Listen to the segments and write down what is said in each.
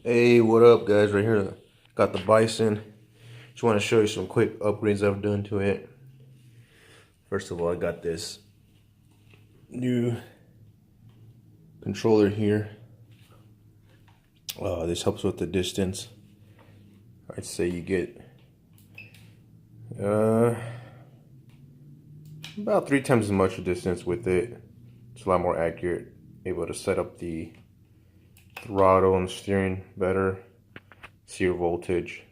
Hey, what up, guys? Right here, got the Bison. Just want to show you some quick upgrades I've done to it. First of all, I got this new controller here. This helps with the distance. I'd say you get about 3 times as much distance with it. It's a lot more accurate. Able to set up the throttle and steering better. See your voltage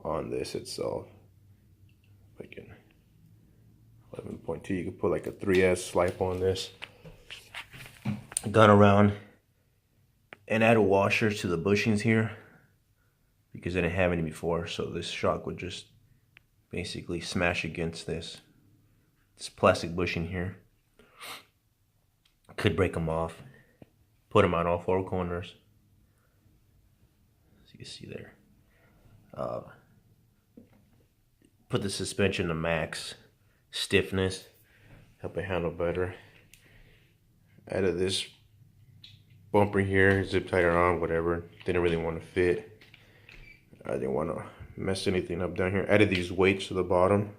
on this itself. Like in 11.2, you could put like a 3S swipe on this. Gun around and add a washer to the bushings here because I didn't have any before, so this shock would just basically smash against this plastic bushing here. Could break them off. Put them on all 4 corners. As you can see there. Put the suspension to max stiffness. Help it handle better. Added this bumper here, zip tied it on, whatever. Didn't really want to fit. I didn't want to mess anything up down here. Added these weights to the bottom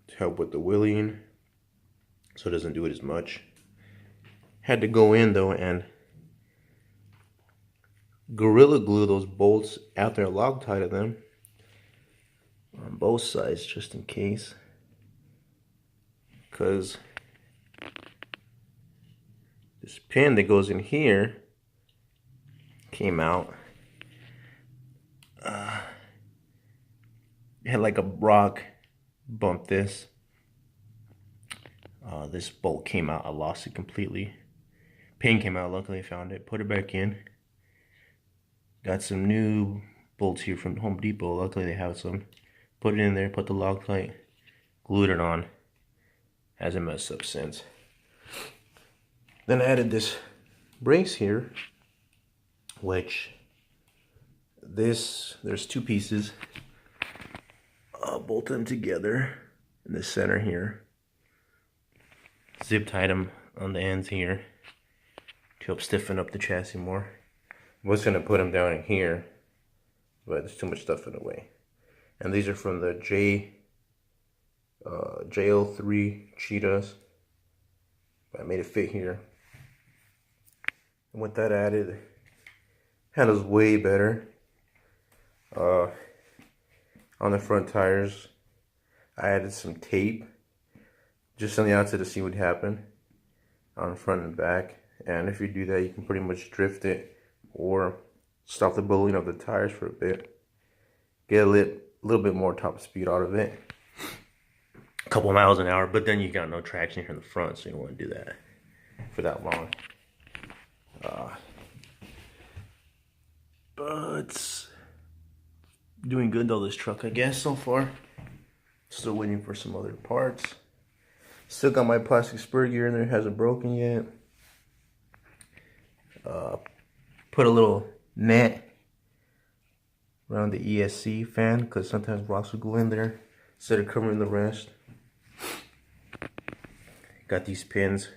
to help with the wheeling, so it doesn't do it as much. Had to go in though and Gorilla Glue those bolts after I Loctite to them on both sides just in case, because this pin that goes in here came out. It had like a rock bump this. This bolt came out. I lost it completely. Pin came out. Luckily I found it. Put it back in. Got some new bolts here from Home Depot. Luckily they have some. Put it in there. Put the Loctite. Glued it on. Hasn't messed up since. Then I added this brace here, which there's 2 pieces. Bolt them together in the center here. Zip tied them on the ends here to help stiffen up the chassis more. I was gonna put them down in here, but there's too much stuff in the way. And these are from the JL3 Cheetahs. But I made it fit here. And with that added, handles way better. On the front tires, I added some tape just on the outside to see what happened on the front and back. And if you do that, you can pretty much drift it or stop the bowling of the tires for a bit. Get a little bit more top speed out of it. A couple miles an hour, but then you got no traction here in the front, so you don't want to do that for that long. But doing good though, this truck, I guess, so far. Still waiting for some other parts. Still got my plastic spur gear in there, hasn't broken yet. Put a little net around the ESC fan because sometimes rocks will go in there instead of covering the rest. Got these pins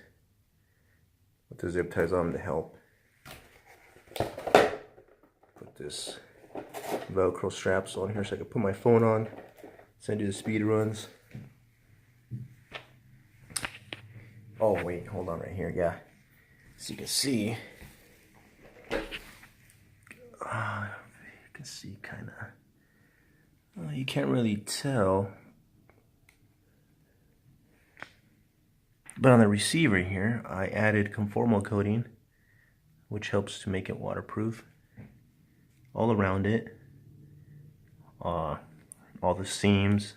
with the zip ties on them to help. Put this Velcro straps on here so I can put my phone on, send you the speed runs. Oh wait, hold on right here, yeah. So you can see, you can see kind of, you can't really tell, but on the receiver here, I added conformal coating, which helps to make it waterproof all around it. All the seams,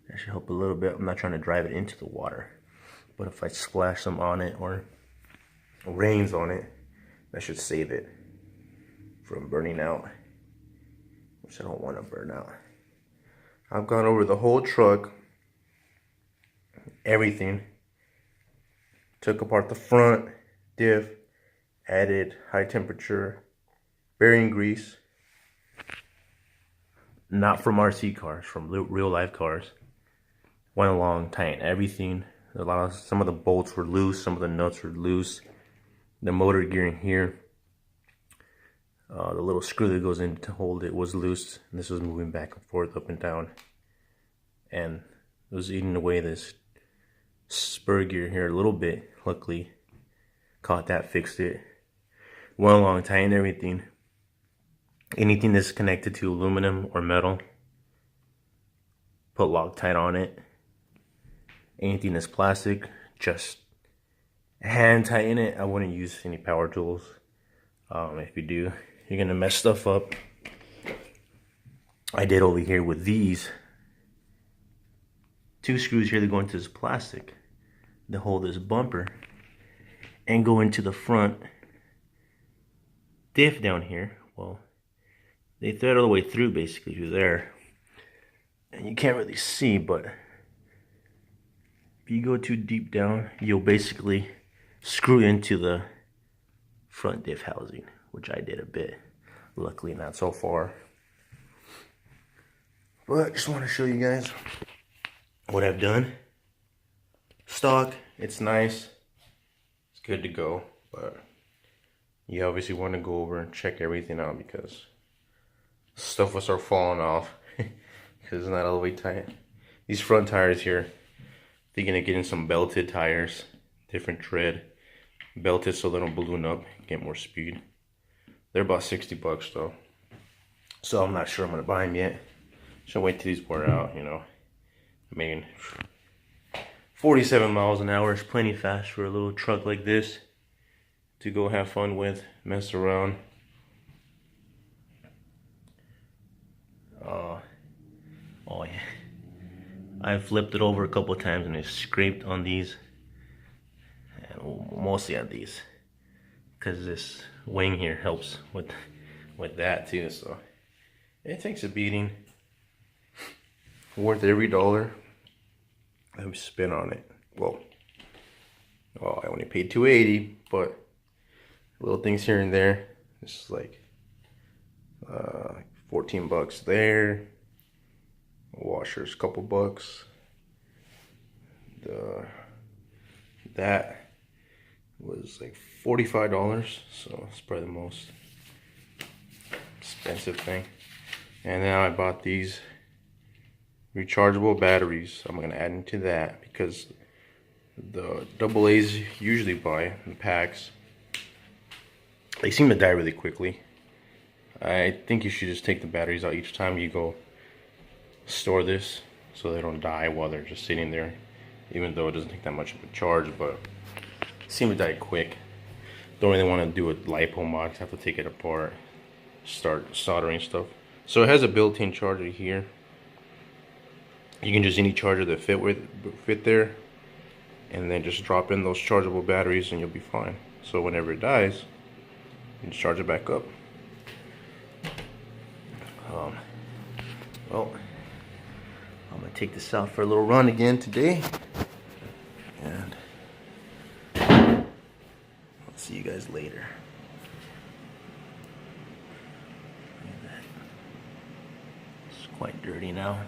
that should help a little bit. I'm not trying to drive it into the water, but if I splash some on it or rains on it, that should save it from burning out, which I don't want to burn out. I've gone over the whole truck, everything. Took apart the front diff, added high temperature bearing grease. Not from RC cars, from real life cars. Went along, tightened everything. Some of the bolts were loose, some of the nuts were loose. The motor gear in here The little screw that goes in to hold it was loose, and this was moving back and forth, up and down, and it was eating away this spur gear here a little bit. Luckily, caught that, fixed it, went along, tightened everything. Anything that's connected to aluminum or metal, put Loctite on it. Anything that's plastic, just hand tighten it. I wouldn't use any power tools. If you do, you're gonna mess stuff up. I did over here with these 2 screws here that go into this plastic that hold this bumper and go into the front diff down here. Well, they thread all the way through, basically through there, and you can't really see, but if you go too deep down, you'll basically screw into the front diff housing, which I did a bit. Luckily not so far. But I just want to show you guys what I've done. Stock, it's nice. It's good to go, but you obviously want to go over and check everything out because stuff will start falling off because it's not all the way tight. These front tires here, they're gonna get in some belted tires, different tread, belted so they don't balloon up, get more speed. They're about 60 bucks though, so I'm not sure I'm gonna buy them yet. Should wait till these wear out, you know. I mean, 47 miles an hour is plenty fast for a little truck like this to go have fun with, mess around. Oh yeah, I flipped it over a couple of times and it scraped on these, and mostly on these, because this wing here helps with that too. So it takes a beating. Worth every dollar I've spent on it. Well, I only paid $280, but little things here and there. This is like 14 bucks there. Washers, couple bucks. That was like $45, so it's probably the most expensive thing. And now I bought these rechargeable batteries. I'm gonna add into that because the AA's usually buy the packs, they seem to die really quickly. I think you should just take the batteries out each time you go store this so they don't die while they're just sitting there, even though it doesn't take that much of a charge, but seem to die quick. Don't really want to do a LiPo mod, have to take it apart, start soldering stuff. So it has a built-in charger here. You can just any charger that fit there, and then just drop in those chargeable batteries and you'll be fine. So whenever it dies, you just charge it back up. Well, I'm gonna take this out for a little run again today, and I'll see you guys later. Look at that. It's quite dirty now.